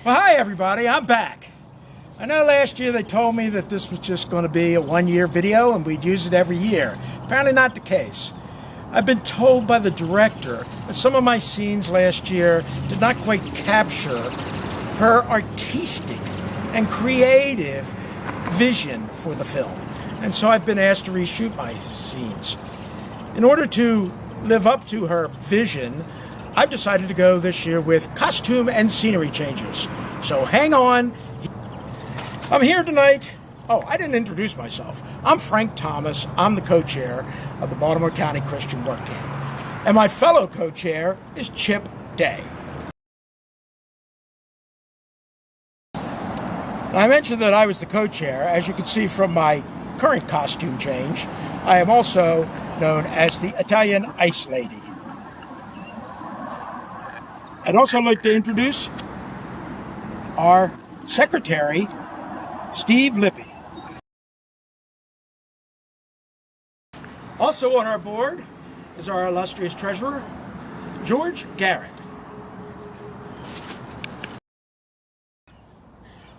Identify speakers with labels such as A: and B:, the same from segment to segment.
A: Well, hi everybody, I'm back. I know last year they told me that this was just going to be a one-year video and we'd use it every year. Apparently not the case. I've been told by the director that some of my scenes last year did not quite capture her artistic and creative vision for the film. And so I've been asked to reshoot my scenes. In order to live up to her vision, I've decided to go this year with costume and scenery changes. So hang on. I'm here tonight. Oh, I didn't introduce myself. I'm Frank Thomas. I'm the co-chair of the Baltimore County Christian Workcamp. And my fellow co-chair is Chip Day. Now, I mentioned that I was the co-chair. As you can see from my current costume change, I am also known as the Italian Ice Lady. I'd also like to introduce our secretary, Steve Lippy. Also on our board is our illustrious treasurer, George Garrett.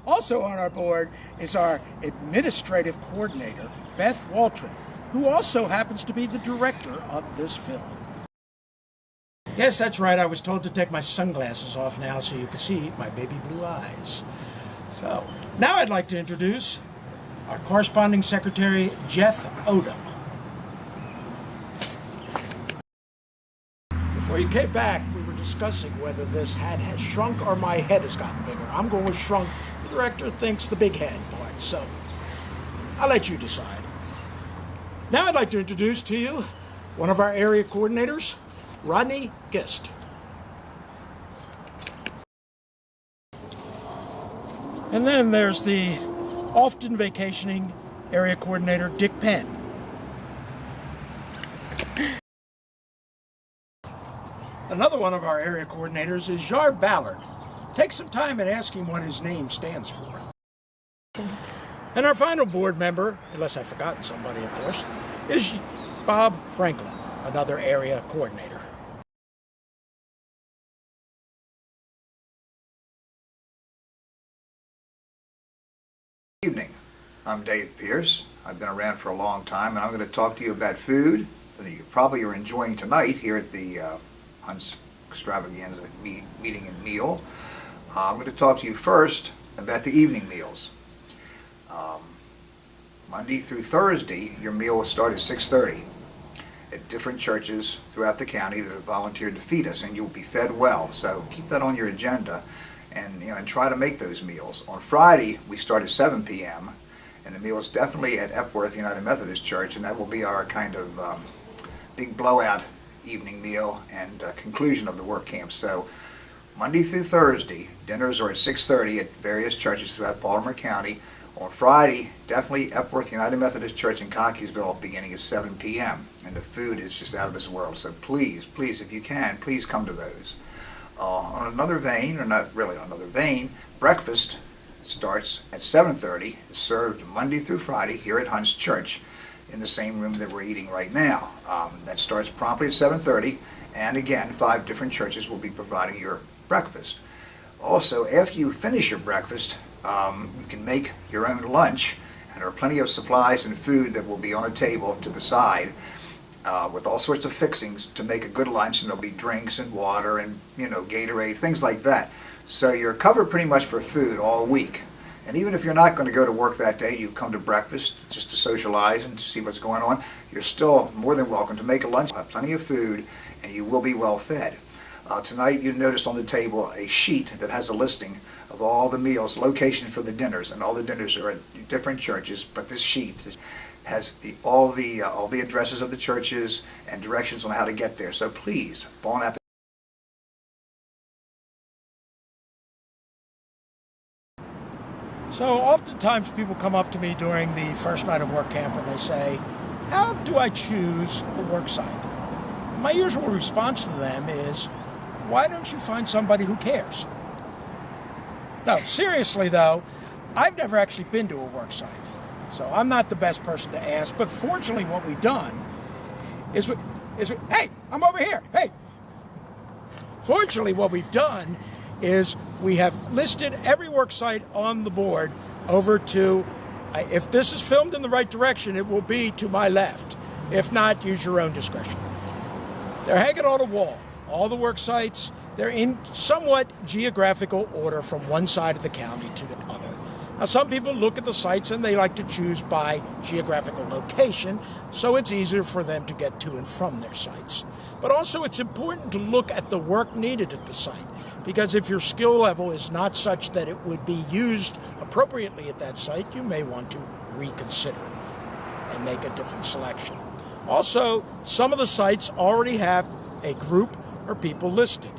A: Also on our board is our administrative coordinator, Beth Waltrip, who also happens to be the director of this film. Yes, that's right. I was told to take my sunglasses off now so you can see my baby blue eyes. So, now I'd like to introduce our corresponding secretary, Jeff Odom. Before you came back, we were discussing whether this hat has shrunk or my head has gotten bigger. I'm going with shrunk. The director thinks the big head part, so I'll let you decide. Now I'd like to introduce to you one of our area coordinators, Rodney Gist. And then there's the often vacationing area coordinator, Dick Penn. Another one of our area coordinators is Jar Ballard. Take some time and ask him what his name stands for. And our final board member, unless I've forgotten somebody, of course, is Bob Franklin, another area coordinator.
B: Evening. I'm Dave Pierce. I've been around for a long time, and I'm going to talk to you about food that you probably are enjoying tonight here at the Hunt's Extravaganza meeting and meal. I'm going to talk to you first about the evening meals. Monday through Thursday, your meal will start at 6:30 at different churches throughout the county that have volunteered to feed us, and you'll be fed well. So keep that on your agenda. And try to make those meals. On Friday, we start at 7 p.m. and the meal is definitely at Epworth United Methodist Church, and that will be our kind of big blowout evening meal and conclusion of the work camp. So Monday through Thursday, dinners are at 6:30 at various churches throughout Baltimore County. On Friday, definitely Epworth United Methodist Church in Cockeysville, beginning at 7 p.m. And the food is just out of this world. So please, if you can, please come to those. On another vein, or not really on another vein, breakfast starts at 7:30, is served Monday through Friday here at Hunt's Church in the same room that we're eating right now. That starts promptly at 7:30, and again, 5 different churches will be providing your breakfast. Also, after you finish your breakfast, you can make your own lunch, and there are plenty of supplies and food that will be on a table to the side. With all sorts of fixings to make a good lunch, and there'll be drinks and water and Gatorade, things like that. So you're covered pretty much for food all week. And even if you're not going to go to work that day, you've come to breakfast just to socialize and to see what's going on, you're still more than welcome to make a lunch. Plenty of food, and you will be well fed. Tonight you noticed on the table a sheet that has a listing of all the meals, location for the dinners, and all the dinners are at different churches, but this sheet has all the addresses of the churches and directions on how to get there. So please, bon appetit.
A: So oftentimes people come up to me during the first night of work camp and they say, how do I choose a work site? My usual response to them is, why don't you find somebody who cares? No, seriously though, I've never actually been to a work site. So I'm not the best person to ask, but fortunately what we've done hey, I'm over here, hey. Fortunately what we've done is we have listed every work site on the board over to, if this is filmed in the right direction, it will be to my left. If not, use your own discretion. They're hanging on a wall. All the work sites, they're in somewhat geographical order from one side of the county to the other. Now, some people look at the sites and they like to choose by geographical location, so it's easier for them to get to and from their sites. But also it's important to look at the work needed at the site, because if your skill level is not such that it would be used appropriately at that site, you may want to reconsider and make a different selection. Also, some of the sites already have a group or people listed.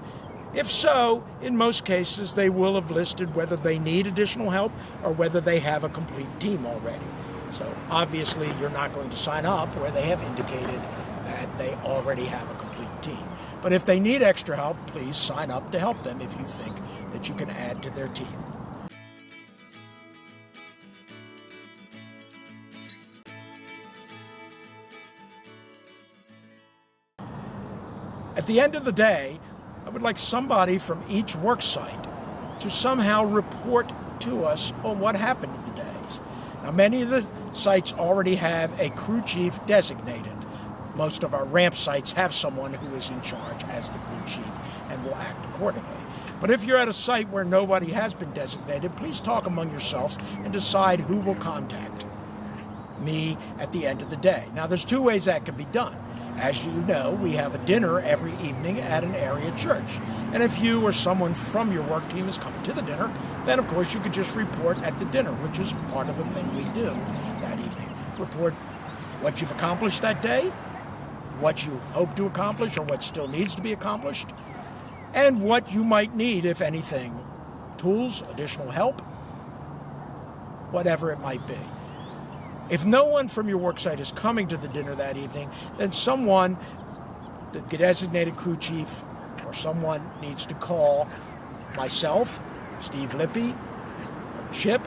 A: If so, in most cases, they will have listed whether they need additional help or whether they have a complete team already. So obviously, you're not going to sign up where they have indicated that they already have a complete team. But if they need extra help, please sign up to help them if you think that you can add to their team. At the end of the day, I would like somebody from each work site to somehow report to us on what happened in the days. Now, many of the sites already have a crew chief designated. Most of our ramp sites have someone who is in charge as the crew chief and will act accordingly. But if you're at a site where nobody has been designated, please talk among yourselves and decide who will contact me at the end of the day. Now, there's two ways that can be done. As you know, we have a dinner every evening at an area church. And if you or someone from your work team is coming to the dinner, then of course you could just report at the dinner, which is part of the thing we do that evening. Report what you've accomplished that day, what you hope to accomplish or what still needs to be accomplished, and what you might need, if anything, tools, additional help, whatever it might be. If no one from your worksite is coming to the dinner that evening, then someone, the designated crew chief, or someone needs to call myself, Steve Lippy, or Chip,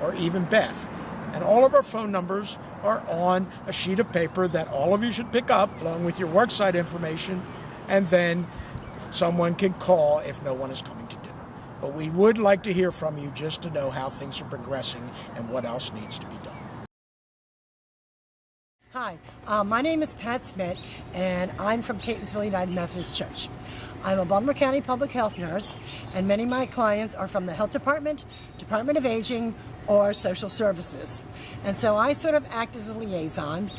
A: or even Beth. And all of our phone numbers are on a sheet of paper that all of you should pick up, along with your worksite information, and then someone can call if no one is coming to dinner. But we would like to hear from you just to know how things are progressing and what else needs to be done.
C: Hi, my name is Pat Smith, and I'm from Catonsville United Methodist Church. I'm a Baltimore County public health nurse, and many of my clients are from the Health Department, Department of Aging, or Social Services. And so I sort of act as a liaison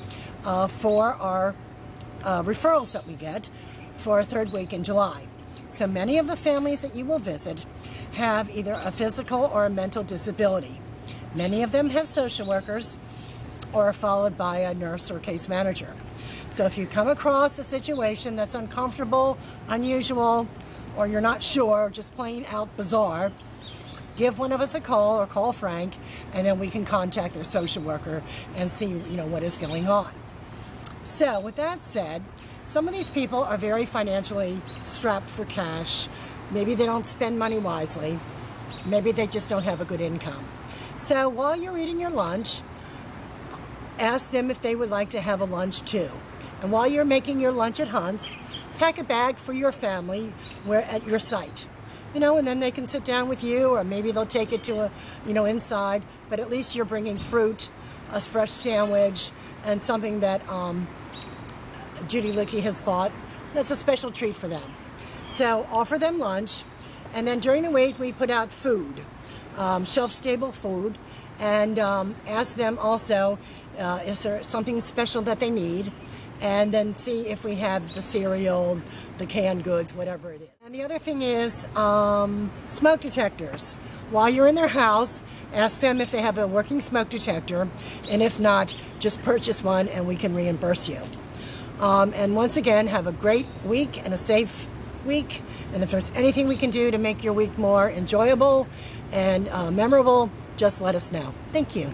C: for our referrals that we get for our third week in July. So many of the families that you will visit have either a physical or a mental disability. Many of them have social workers, or followed by a nurse or case manager. So if you come across a situation that's uncomfortable, unusual, or you're not sure, just plain out bizarre, give one of us a call or call Frank, and then we can contact their social worker and see, what is going on. So with that said, some of these people are very financially strapped for cash. Maybe they don't spend money wisely. Maybe they just don't have a good income. So while you're eating your lunch, ask them if they would like to have a lunch too. And while you're making your lunch at Hunt's, pack a bag for your family at your site. And then they can sit down with you, or maybe they'll take it to inside, but at least you're bringing fruit, a fresh sandwich, and something that Judy Licky has bought. That's a special treat for them. So offer them lunch, and then during the week we put out food, shelf-stable food, and ask them also, is there something special that they need? And then see if we have the cereal, the canned goods, whatever it is. And the other thing is smoke detectors. While you're in their house, ask them if they have a working smoke detector, and if not, just purchase one and we can reimburse you. And once again, have a great week and a safe week. And if there's anything we can do to make your week more enjoyable and memorable, just let us know. Thank you.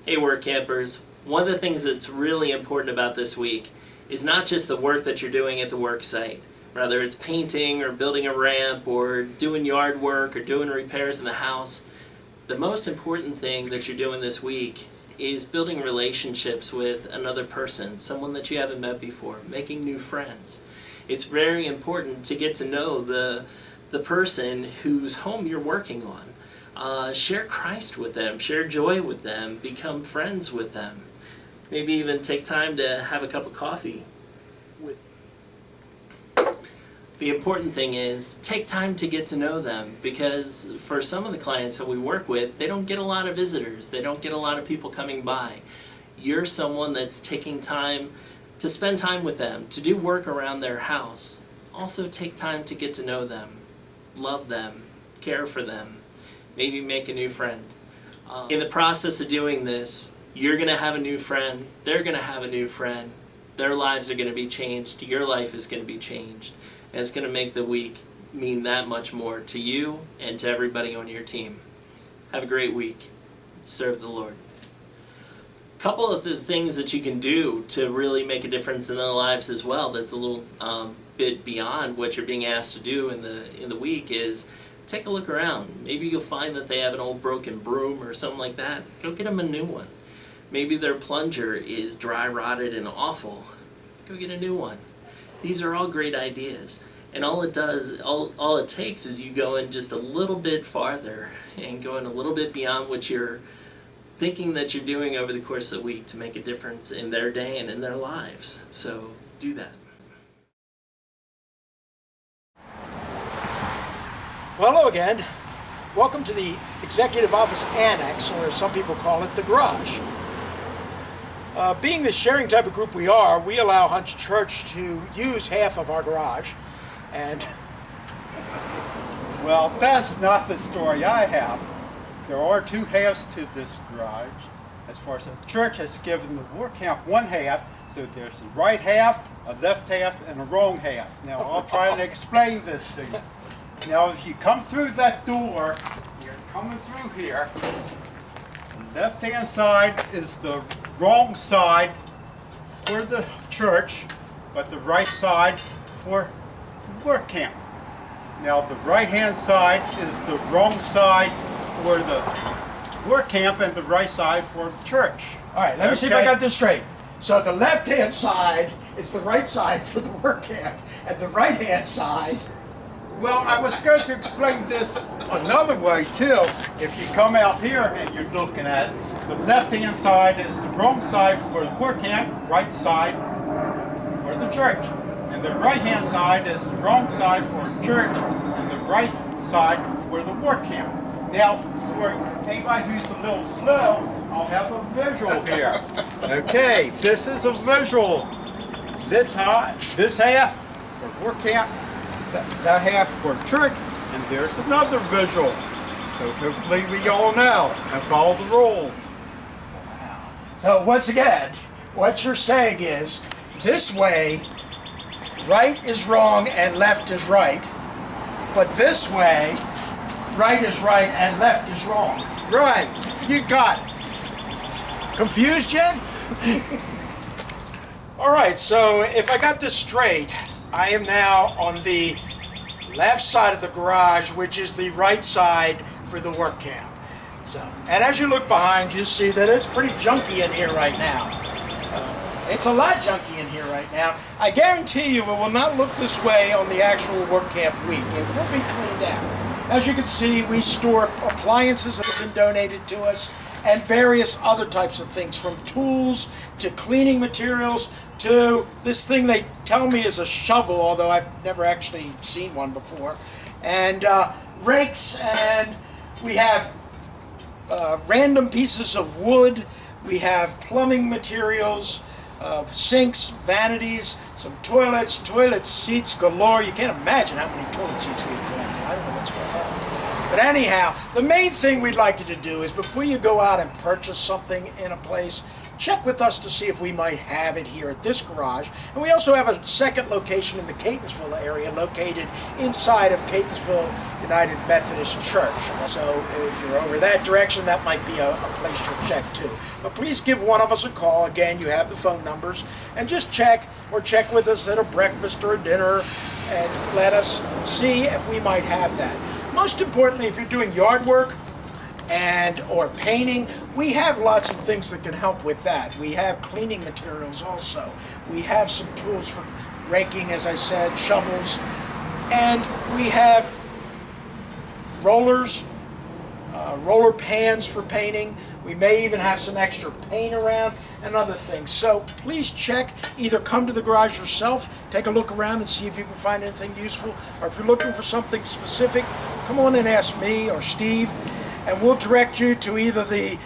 D: Hey work campers, one of the things that's really important about this week is not just the work that you're doing at the work site, whether it's painting or building a ramp or doing yard work or doing repairs in the house. The most important thing that you're doing this week is building relationships with another person, someone that you haven't met before, making new friends. It's very important to get to know the the person whose home you're working on. Share Christ with them, share joy with them, become friends with them. Maybe even take time to have a cup of coffee with. The important thing is take time to get to know them, because for some of the clients that we work with, they don't get a lot of visitors, they don't get a lot of people coming by. You're someone that's taking time to spend time with them, to do work around their house. Also take time to get to know them, love them, care for them, maybe make a new friend. In the process of doing this, you're going to have a new friend, they're going to have a new friend, their lives are going to be changed, your life is going to be changed, and it's going to make the week mean that much more to you and to everybody on your team. Have a great week. Serve the Lord. A couple of the things that you can do to really make a difference in their lives as well, that's a little bit beyond what you're being asked to do in the week, is take a look around. Maybe you'll find that they have an old broken broom or something like that. Go get them a new one. Maybe their plunger is dry rotted and awful. Go get a new one. These are all great ideas. And all it does, all it takes is you go in just a little bit farther and go in a little bit beyond what you're thinking that you're doing over the course of the week to make a difference in their day and in their lives. So do that.
A: Well, hello again. Welcome to the Executive Office Annex, or as some people call it, the garage. Being the sharing type of group we are, we allow Hunch Church to use half of our garage, and
E: well, that's not the story I have. There are two halves to this garage. As far as the church has given the Workcamp one half, so there's the right half, a left half, and a wrong half. Now I'll try and explain this to you. Now if you come through that door, you're coming through here, the left-hand side is the wrong side for the church, but the right side for the Workcamp. Now the right-hand side is the wrong side for the Workcamp and the right side for the church.
A: all right, let me see if I got this straight. So the left-hand side is the right side for the Workcamp, and the right-hand side.
E: Well, I was going to explain this another way too. If you come out here and you're looking at it, the left-hand side is the wrong side for the Workcamp, right side for the church. And the right-hand side is the wrong side for the church, and the right side for the Workcamp. Now, for anybody who's a little slow, I'll have a visual here. Okay, this is a visual. This half for Workcamp, that half for church, and there's another visual. So hopefully we all know and follow the rules.
A: So once again, what you're saying is, this way, right is wrong and left is right, but this way, right is right and left is wrong.
E: Right, you got it.
A: Confused yet? All right, so if I got this straight, I am now on the left side of the garage, which is the right side for the Workcamp. So, and as you look behind, you see that it's pretty junky in here right now. It's a lot junky in here right now. I guarantee you it will not look this way on the actual Workcamp week. It will be cleaned out. As you can see, we store appliances that have been donated to us and various other types of things, from tools to cleaning materials to this thing they tell me is a shovel, although I've never actually seen one before, and rakes, and we have random pieces of wood, we have plumbing materials, sinks, vanities, some toilet seats galore. You can't imagine how many toilet seats we've collected. I don't know what's going on. But anyhow, the main thing we'd like you to do is, before you go out and purchase something in a place, check with us to see if we might have it here at this garage. And we also have a second location in the Catonsville area, located inside of Catonsville United Methodist Church. So if you're over that direction, that might be a place you'll check too. But please give one of us a call. Again, you have the phone numbers. And just check, or check with us at a breakfast or a dinner, and let us see if we might have that. Most importantly, if you're doing yard work or painting, we have lots of things that can help with that. We have cleaning materials also. We have some tools for raking, as I said, shovels, and we have rollers, roller pans for painting. We may even have some extra paint around and other things. So please check, either come to the garage yourself, take a look around and see if you can find anything useful, or if you're looking for something specific, come on and ask me or Steve, and we'll direct you to either the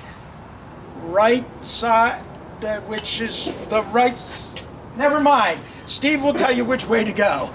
A: right side, which is the right, never mind. Steve will tell you which way to go.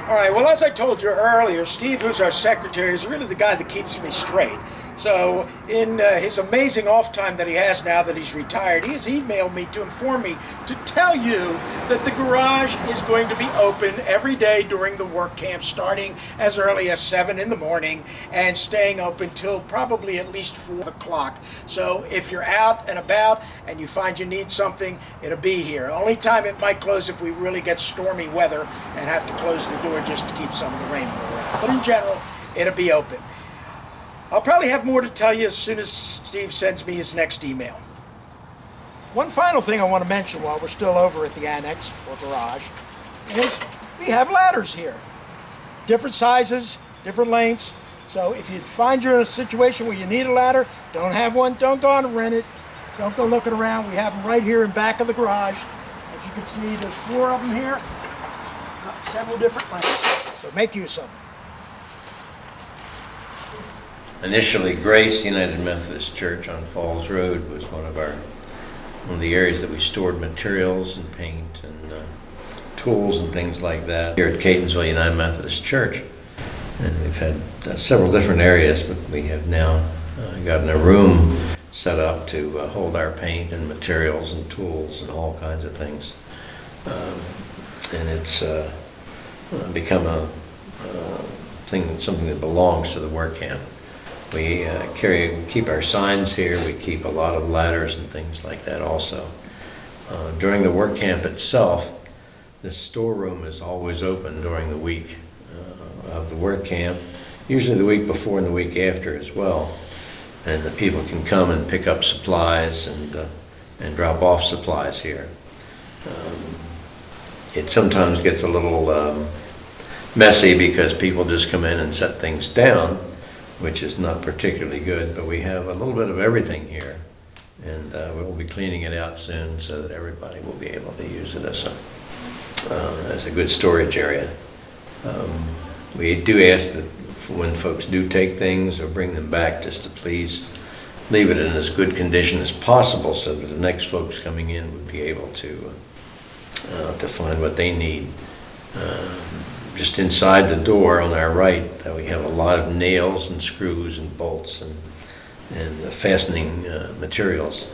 A: All right, well, as I told you earlier, Steve, who's our secretary, is really the guy that keeps me straight. So in his amazing off time that he has now that he's retired, he has emailed me to inform me to tell you that the garage is going to be open every day during the work camp, starting as early as 7 in the morning and staying open till probably at least 4 o'clock. So if you're out and about and you find you need something, it'll be here. Only time it might close if we really get stormy weather and have to close the door just to keep some of the rainwater out. But in general, it'll be open. I'll probably have more to tell you as soon as Steve sends me his next email. One final thing I want to mention while we're still over at the annex or garage is we have ladders here. Different sizes, different lengths. So if you find you're in a situation where you need a ladder, don't have one, don't go on and rent it. Don't go looking around. We have them right here in back of the garage. As you can see, there's 4 of them here. Several different lengths. So make use of them.
F: Initially, Grace United Methodist Church on Falls Road was one of the areas that we stored materials and paint and tools and things like that. Here at Catonsville United Methodist Church, and we've had several different areas, but we have now gotten a room set up to hold our paint and materials and tools and all kinds of things. And it's become a thing that's something that belongs to the work camp. We keep our signs here. We keep a lot of ladders and things like that also. During the work camp itself, this storeroom is always open during the week of the work camp, usually the week before and the week after as well. And the people can come and pick up supplies and drop off supplies here. It sometimes gets a little messy because people just come in and set things down, which is not particularly good, but we have a little bit of everything here, and we'll be cleaning it out soon so that everybody will be able to use it as a good storage area. We do ask that when folks do take things or bring them back, just to please leave it in as good condition as possible so that the next folks coming in would be able to find what they need. Just inside the door on our right, we have a lot of nails and screws and bolts and fastening materials.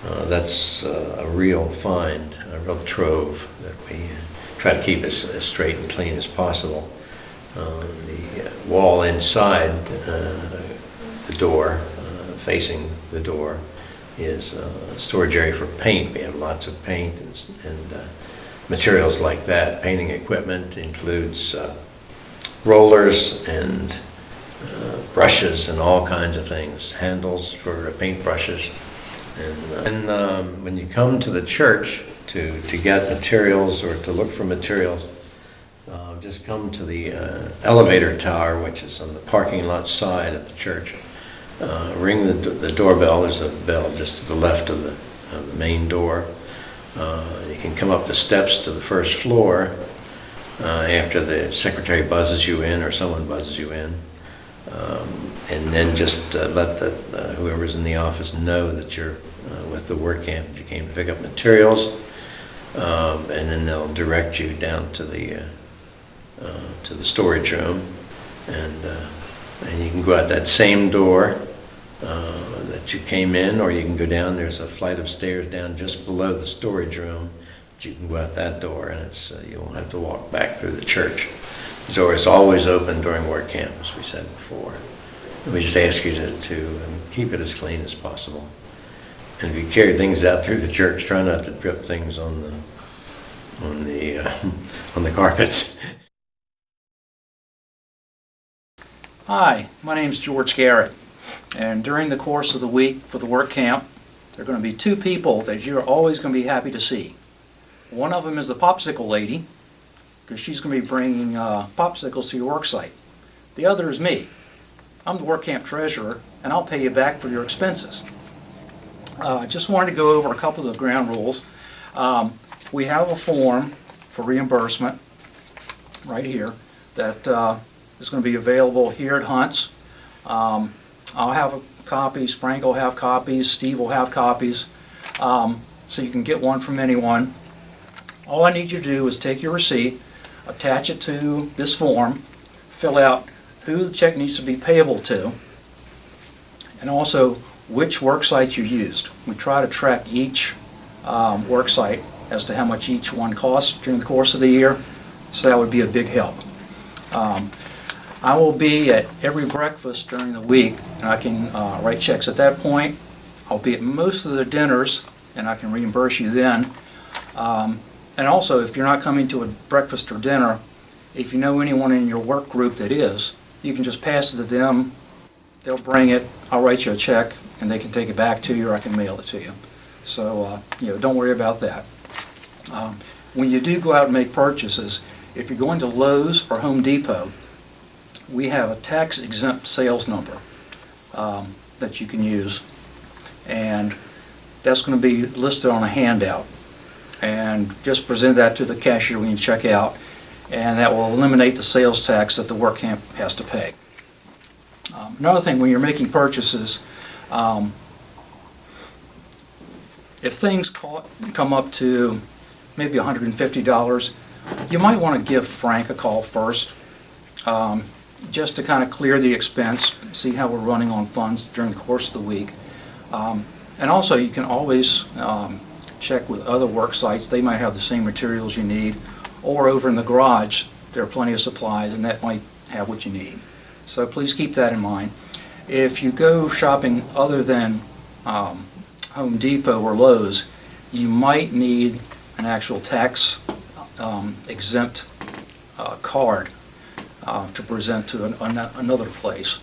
F: That's a real find, a real trove that we try to keep as straight and clean as possible. The wall inside the door, facing the door, is a storage area for paint. We have lots of paint and materials like that. Painting equipment includes rollers and brushes and all kinds of things, handles for paint brushes. And when you come to the church to get materials or to look for materials, just come to the elevator tower, which is on the parking lot side of the church. Ring the doorbell. There's a bell just to the left of the main door. You can come up the steps to the first floor after the secretary buzzes you in or someone buzzes you in, and then just let whoever's in the office know that you're with the work camp, that you came to pick up materials, and then they'll direct you down to the storage room, and you can go out that same door that you came in, or you can go down. There's a flight of stairs down just below the storage room that you can go out that door, and it's you won't have to walk back through the church. The door is always open during work camp, as we said before. And we just ask you to keep it as clean as possible. And if you carry things out through the church, try not to drip things on the carpets.
G: Hi, my name is George Garrett, and during the course of the week for the work camp, there are going to be 2 people that you're always going to be happy to see. One of them is the popsicle lady, because she's going to be bringing popsicles to your work site. The other is me. I'm the Workcamp treasurer, and I'll pay you back for your expenses. Just wanted to go over a couple of the ground rules. We have a form for reimbursement right here that is going to be available here at Hunt's. I'll have copies, Frank will have copies, Steve will have copies, so you can get one from anyone. All I need you to do is take your receipt, attach it to this form, fill out who the check needs to be payable to, and also which work site you used. We try to track each work site as to how much each one costs during the course of the year, so that would be a big help. I will be at every breakfast during the week, and I can write checks at that point. I'll be at most of the dinners, and I can reimburse you then. And also, if you're not coming to a breakfast or dinner, if you know anyone in your work group that is, you can just pass it to them. They'll bring it, I'll write you a check, and they can take it back to you, or I can mail it to you. So, don't worry about that. When you do go out and make purchases, if you're going to Lowe's or Home Depot, we have a tax-exempt sales number that you can use, and that's going to be listed on a handout. And just present that to the cashier when you check out, and that will eliminate the sales tax that the Workcamp has to pay. Another thing, when you're making purchases, if things come up to maybe $150, you might want to give Frank a call first, just to kind of clear the expense, see how we're running on funds during the course of the week. And also, you can always check with other work sites. They might have the same materials you need, or over in the garage there are plenty of supplies, and that might have what you need. So please keep that in mind. If you go shopping other than Home Depot or Lowe's, you might need an actual tax exempt card to present to another place.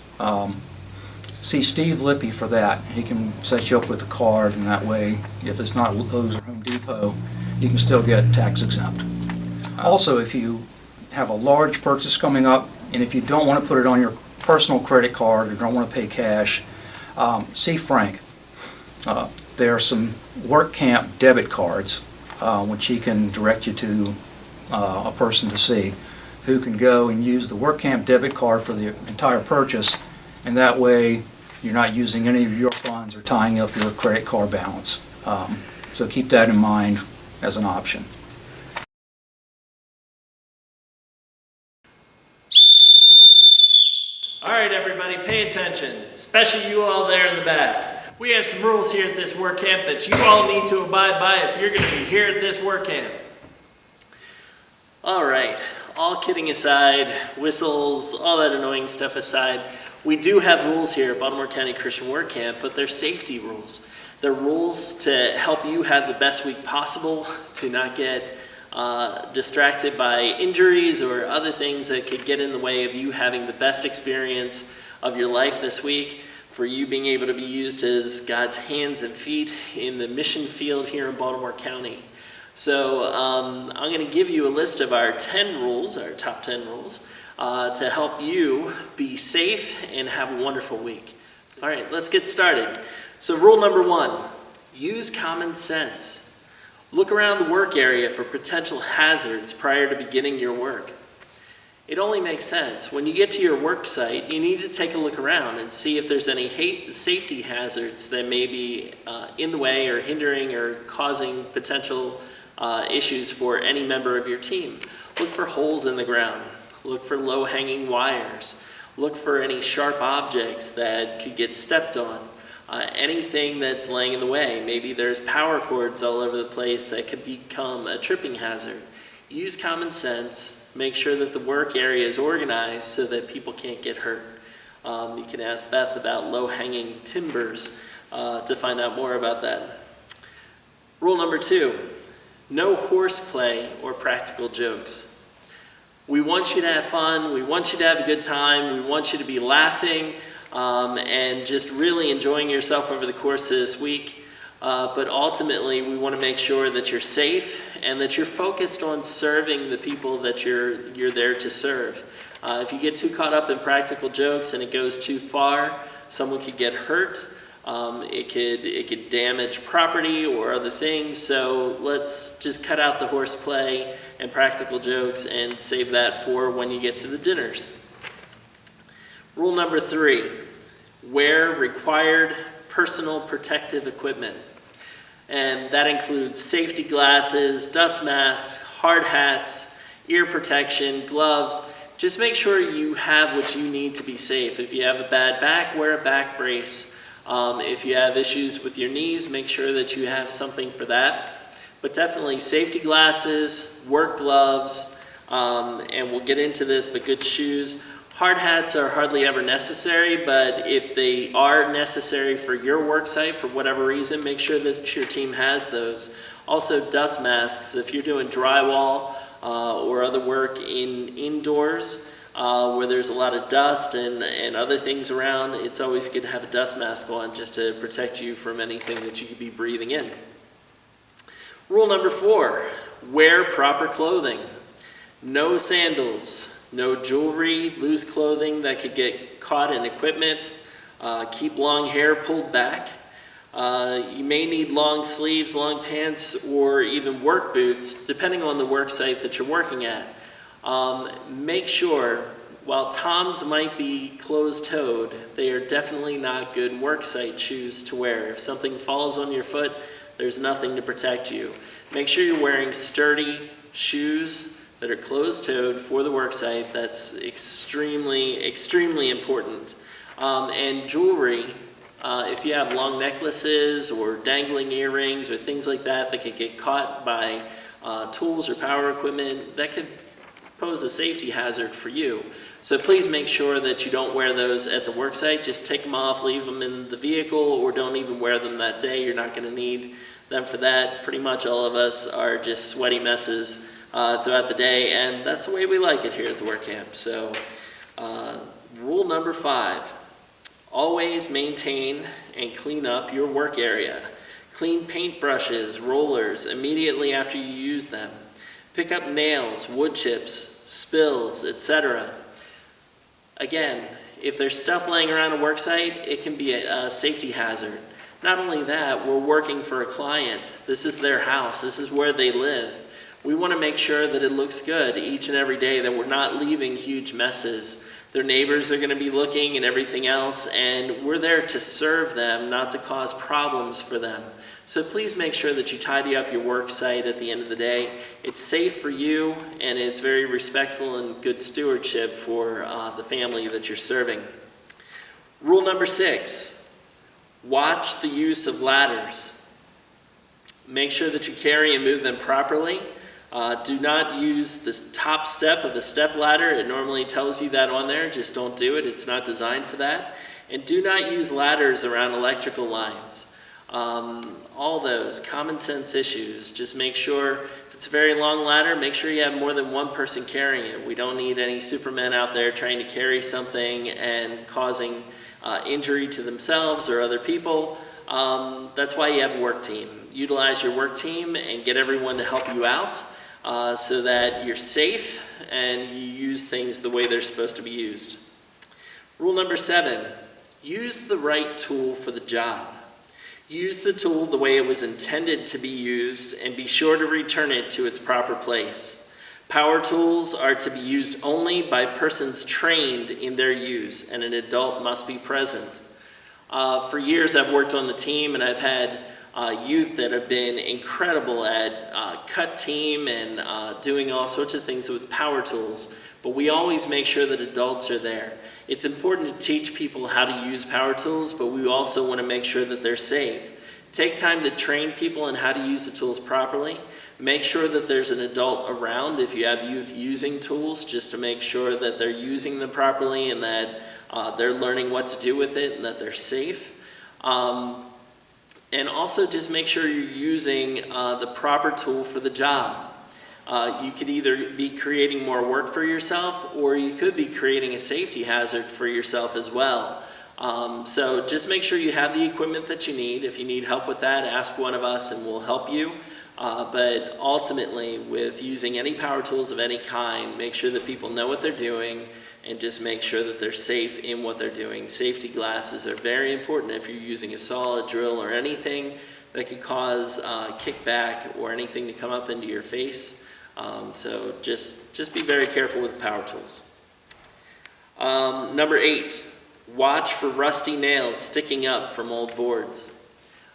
G: See Steve Lippy for that. He can set you up with a card, and that way, if it's not Lowe's or Home Depot, you can still get tax exempt. Also, if you have a large purchase coming up, and if you don't want to put it on your personal credit card or don't want to pay cash, see Frank. There are some Workcamp debit cards, which he can direct you to a person to see, who can go and use the Workcamp debit card for the entire purchase, and that way you're not using any of your funds or tying up your credit card balance. So keep that in mind as an option.
D: All right, everybody, pay attention, especially you all there in the back. We have some rules here at this Workcamp that you all need to abide by if you're going to be here at this Workcamp. All right, all kidding aside, whistles, all that annoying stuff aside, we do have rules here at Baltimore County Christian Workcamp, but they're safety rules. They're rules to help you have the best week possible, to not get distracted by injuries or other things that could get in the way of you having the best experience of your life this week, for you being able to be used as God's hands and feet in the mission field here in Baltimore County. So I'm going to give you a list of our 10 rules, our top 10 rules, to help you be safe and have a wonderful week. All right, let's get started. So rule number 1, use common sense. Look around the work area for potential hazards prior to beginning your work. It only makes sense. When you get to your work site, you need to take a look around and see if there's any safety hazards that may be in the way or hindering or causing potential issues for any member of your team. Look for holes in the ground. Look for low-hanging wires. Look for any sharp objects that could get stepped on. Anything that's laying in the way. Maybe there's power cords all over the place that could become a tripping hazard. Use common sense. Make sure that the work area is organized so that people can't get hurt. You can ask Beth about low-hanging timbers to find out more about that. Rule number 2, no horseplay or practical jokes. We want you to have fun. We want you to have a good time. We want you to be laughing and just really enjoying yourself over the course of this week. But ultimately, we want to make sure that you're safe and that you're focused on serving the people that you're there to serve. If you get too caught up in practical jokes and it goes too far, someone could get hurt. It could damage property or other things. So let's just cut out the horseplay and practical jokes and save that for when you get to the dinners. Rule number 3, wear required personal protective equipment. And that includes safety glasses, dust masks, hard hats, ear protection, gloves. Just make sure you have what you need to be safe. If you have a bad back, wear a back brace. If you have issues with your knees, make sure that you have something for that. But definitely safety glasses, work gloves, and we'll get into this, but good shoes. Hard hats are hardly ever necessary, but if they are necessary for your work site for whatever reason, make sure that your team has those. Also dust masks, if you're doing drywall or other work indoors, where there's a lot of dust and other things around, it's always good to have a dust mask on just to protect you from anything that you could be breathing in. Rule number 4, wear proper clothing. No sandals, no jewelry, loose clothing that could get caught in equipment. Keep long hair pulled back. You may need long sleeves, long pants, or even work boots, depending on the work site that you're working at. Make sure, while Toms might be closed-toed, they are definitely not good worksite shoes to wear. If something falls on your foot, there's nothing to protect you. Make sure you're wearing sturdy shoes that are closed-toed for the worksite. That's extremely, extremely important. And jewelry, if you have long necklaces or dangling earrings or things like that that could get caught by tools or power equipment, that could pose a safety hazard for you. So please make sure that you don't wear those at the work site. Just take them off, leave them in the vehicle, or don't even wear them that day. You're not going to need them for that. Pretty much all of us are just sweaty messes throughout the day, and that's the way we like it here at the Workcamp. So rule number 5, always maintain and clean up your work area. Clean paintbrushes, rollers immediately after you use them. Pick up nails, wood chips, spills, etc. Again, if there's stuff laying around a work site, it can be a safety hazard. Not only that, we're working for a client. This is their house. This is where they live. We want to make sure that it looks good each and every day, that we're not leaving huge messes. Their neighbors are going to be looking and everything else, and we're there to serve them, not to cause problems for them. So please make sure that you tidy up your work site at the end of the day. It's safe for you, and it's very respectful and good stewardship for the family that you're serving. Rule number 6, watch the use of ladders. Make sure that you carry and move them properly. Do not use the top step of the step ladder. It normally tells you that on there. Just don't do it. It's not designed for that. And do not use ladders around electrical lines. All those common sense issues. Just make sure, if it's a very long ladder, make sure you have more than one person carrying it. We don't need any supermen out there trying to carry something and causing injury to themselves or other people. That's why you have a work team. Utilize your work team and get everyone to help you out so that you're safe and you use things the way they're supposed to be used. Rule number 7, use the right tool for the job. Use the tool the way it was intended to be used and be sure to return it to its proper place. Power tools are to be used only by persons trained in their use, and an adult must be present. For years I've worked on the team, and I've had youth that have been incredible at cut team and doing all sorts of things with power tools, but we always make sure that adults are there. It's important to teach people how to use power tools, but we also want to make sure that they're safe. Take time to train people on how to use the tools properly. Make sure that there's an adult around if you have youth using tools, just to make sure that they're using them properly and that they're learning what to do with it and that they're safe. And also just make sure you're using the proper tool for the job. You could either be creating more work for yourself, or you could be creating a safety hazard for yourself as well. So just make sure you have the equipment that you need. If you need help with that, ask one of us and we'll help you. But ultimately, with using any power tools of any kind, make sure that people know what they're doing, and just make sure that they're safe in what they're doing. Safety glasses are very important if you're using a saw, a drill, or anything that could cause kickback or anything to come up into your face. So just be very careful with power tools. Number 8, watch for rusty nails sticking up from old boards.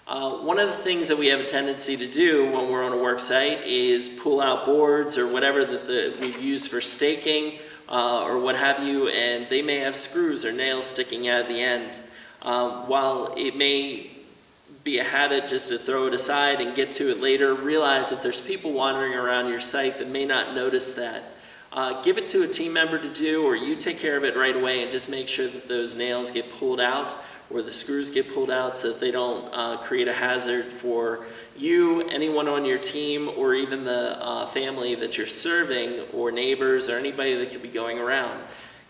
D: One of the things that we have a tendency to do when we're on a work site is pull out boards or whatever that we've used for staking or what have you, and they may have screws or nails sticking out of the end. While it may be a habit just to throw it aside and get to it later, realize that there's people wandering around your site that may not notice that. Give it to a team member to do, or you take care of it right away and just make sure that those nails get pulled out or the screws get pulled out so that they don't create a hazard for you, anyone on your team, or even the family that you're serving, or neighbors, or anybody that could be going around.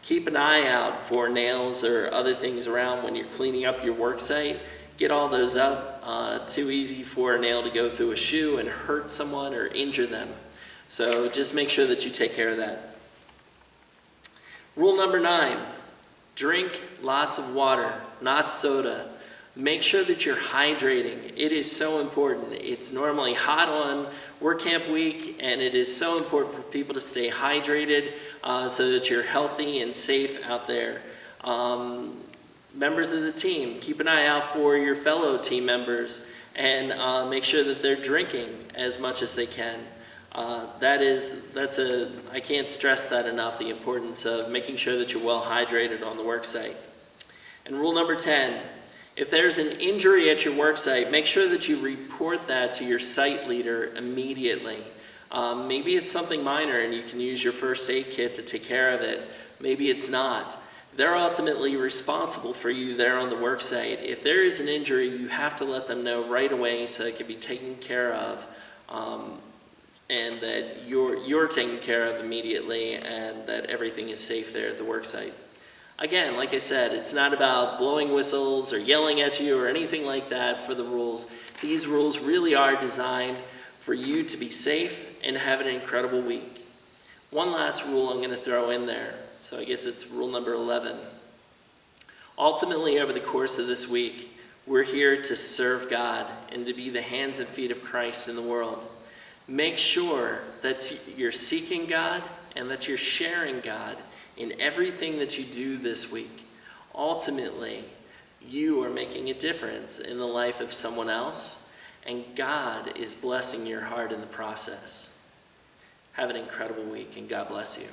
D: Keep an eye out for nails or other things around when you're cleaning up your work site. Get all those up. Too easy for a nail to go through a shoe and hurt someone or injure them. So just make sure that you take care of that. Rule number 9, drink lots of water, not soda. Make sure that you're hydrating. It is so important. It's normally hot on Workcamp week, and it is so important for people to stay hydrated so that you're healthy and safe out there. Members of the team, keep an eye out for your fellow team members and make sure that they're drinking as much as they can. I can't stress that enough, the importance of making sure that you're well hydrated on the work site. And rule number 10, if there's an injury at your work site, make sure that you report that to your site leader immediately. Maybe it's something minor and you can use your first aid kit to take care of it. Maybe it's not. They're ultimately responsible for you there on the work site. If there is an injury, you have to let them know right away so it can be taken care of, and that you're taken care of immediately, and that everything is safe there at the work site. Again, like I said, it's not about blowing whistles or yelling at you or anything like that for the rules. These rules really are designed for you to be safe and have an incredible week. One last rule I'm going to throw in there. So I guess it's rule number 11. Ultimately, over the course of this week, we're here to serve God and to be the hands and feet of Christ in the world. Make sure that you're seeking God and that you're sharing God in everything that you do this week. Ultimately, you are making a difference in the life of someone else, and God is blessing your heart in the process. Have an incredible week, and God bless you.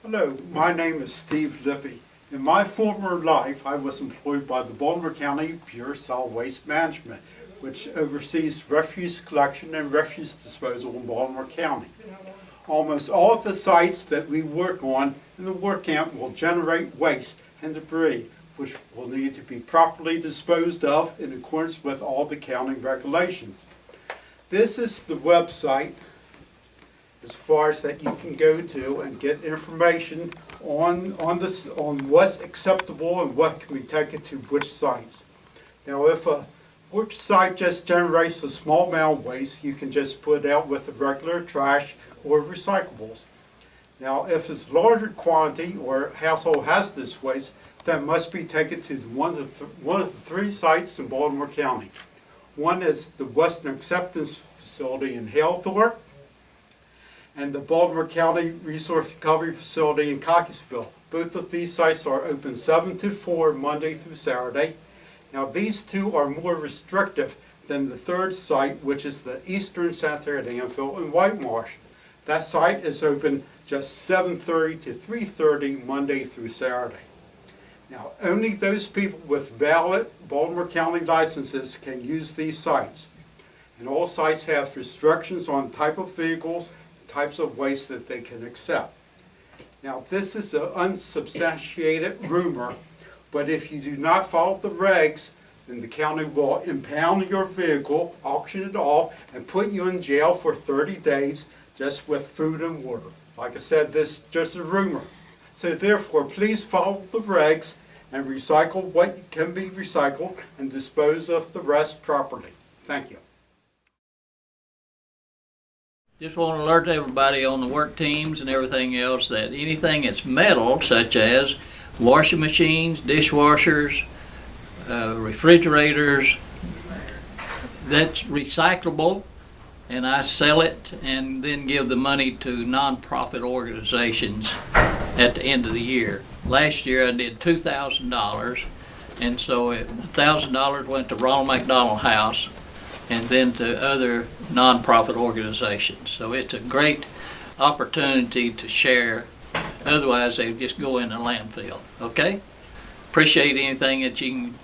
E: Hello, my name is Steve Lippy. In my former life, I was employed by the Baltimore County Pure Solid Waste Management, which oversees refuse collection and refuse disposal in Baltimore County. Almost all of the sites that we work on in the work camp will generate waste and debris, which will need to be properly disposed of in accordance with all the county regulations. This is the website as far as that you can go to and get information on what's acceptable and what can be taken to which sites. Now, if a work site just generates a small amount of waste, you can just put it out with the regular trash or recyclables. Now, if it's larger quantity or household hazardous waste, that must be taken to one of the 3 sites in Baltimore County. One is the Western Acceptance Facility in Halethorpe, and the Baltimore County Resource Recovery Facility in Cockeysville. Both of these sites are open 7 to 4 Monday through Saturday. Now, these 2 are more restrictive than the 3rd site, which is the Eastern Center at Anvil in White Marsh. That site is open just 7:30 to 3:30 Monday through Saturday. Now, only those people with valid Baltimore County licenses can use these sites. And all sites have restrictions on type of vehicles, types of waste that they can accept. Now, this is an unsubstantiated rumor, but if you do not follow the regs, then the county will impound your vehicle, auction it off, and put you in jail for 30 days just with food and water. Like I said, this is just a rumor. So therefore, please follow the regs and recycle what can be recycled and dispose of the rest properly. Thank you.
H: Just want to alert everybody on the work teams and everything else that anything that's metal, such as washing machines, dishwashers, refrigerators, that's recyclable, and I sell it and then give the money to nonprofit organizations at the end of the year. Last year I did $2,000, and so $1,000 went to Ronald McDonald House and then to other nonprofit organizations. So it's a great opportunity to share. Otherwise, they just go in a landfill. Okay? Appreciate anything that you can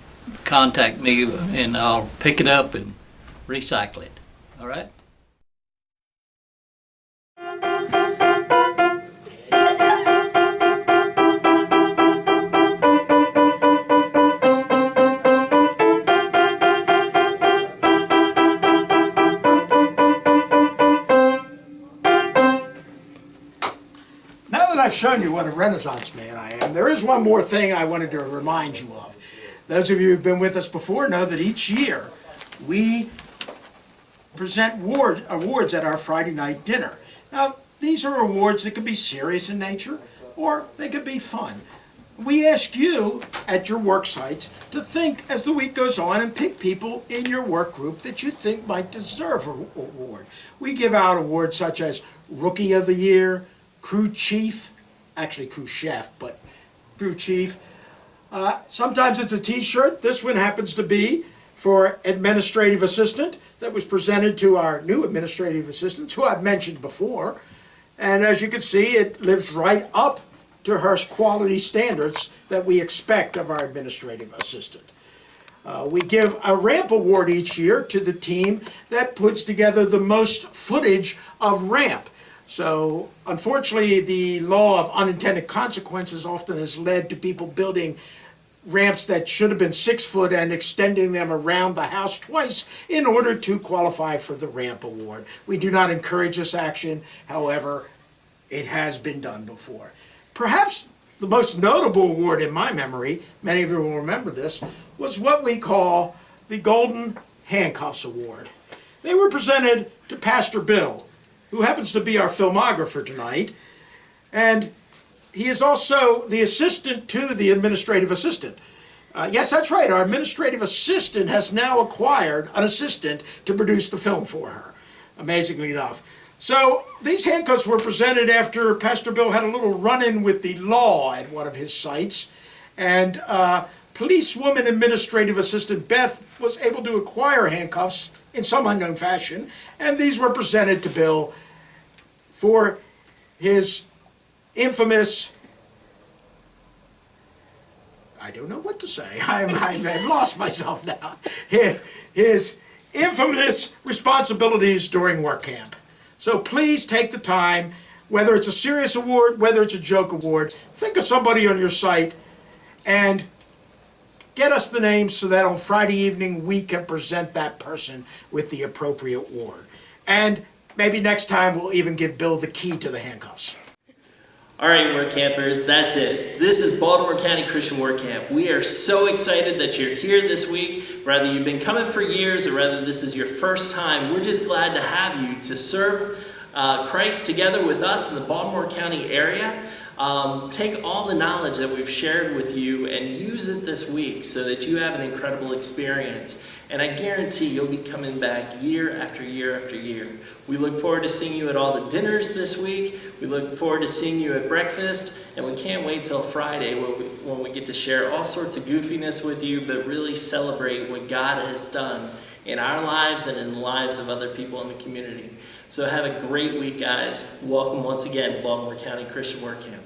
H: contact me, and I'll pick it up and recycle it. All right?
A: Now that I've shown you what a Renaissance man I am, there is one more thing I wanted to remind you of. Those of you who've been with us before know that each year we present awards at our Friday night dinner. Now, these are awards that could be serious in nature or they could be fun. We ask you at your work sites to think as the week goes on and pick people in your work group that you think might deserve an award. We give out awards such as Rookie of the Year, Crew Chief, actually Crew Chef, but Crew Chief. Sometimes it's a t-shirt. This one happens to be for Administrative Assistant that was presented to our new Administrative Assistant, who I've mentioned before. And as you can see, it lives right up to her quality standards that we expect of our Administrative Assistant. We give a ramp award each year to the team that puts together the most footage of ramp. So unfortunately, the law of unintended consequences often has led to people building ramps that should have been 6 foot and extending them around the house twice in order to qualify for the ramp award. We do not encourage this action. However, it has been done before. Perhaps the most notable award in my memory, many of you will remember this, was what we call the Golden Handcuffs Award. They were presented to Pastor Bill, who happens to be our filmographer tonight, and he is also the assistant to the administrative assistant. Yes, that's right, our administrative assistant has now acquired an assistant to produce the film for her, amazingly enough. So these handcuffs were presented after Pastor Bill had a little run-in with the law at one of his sites, and policewoman administrative assistant Beth was able to acquire handcuffs in some unknown fashion, and these were presented to Bill for his infamous, I don't know what to say, I've lost myself now, his infamous responsibilities during work camp. So please take the time, whether it's a serious award, whether it's a joke award, think of somebody on your site and get us the name so that on Friday evening we can present that person with the appropriate award. And maybe next time we'll even give Bill the key to the handcuffs.
D: All right, work campers, that's it. This is Baltimore County Christian Work Camp. We are so excited that you're here this week. Whether you've been coming for years or whether this is your first time, we're just glad to have you to serve Christ together with us in the Baltimore County area. Take all the knowledge that we've shared with you and use it this week so that you have an incredible experience. And I guarantee you'll be coming back year after year after year. We look forward to seeing you at all the dinners this week. We look forward to seeing you at breakfast. And we can't wait till Friday when we get to share all sorts of goofiness with you, but really celebrate what God has done in our lives and in the lives of other people in the community. So have a great week, guys. Welcome once again to Baltimore County Christian Work Camp.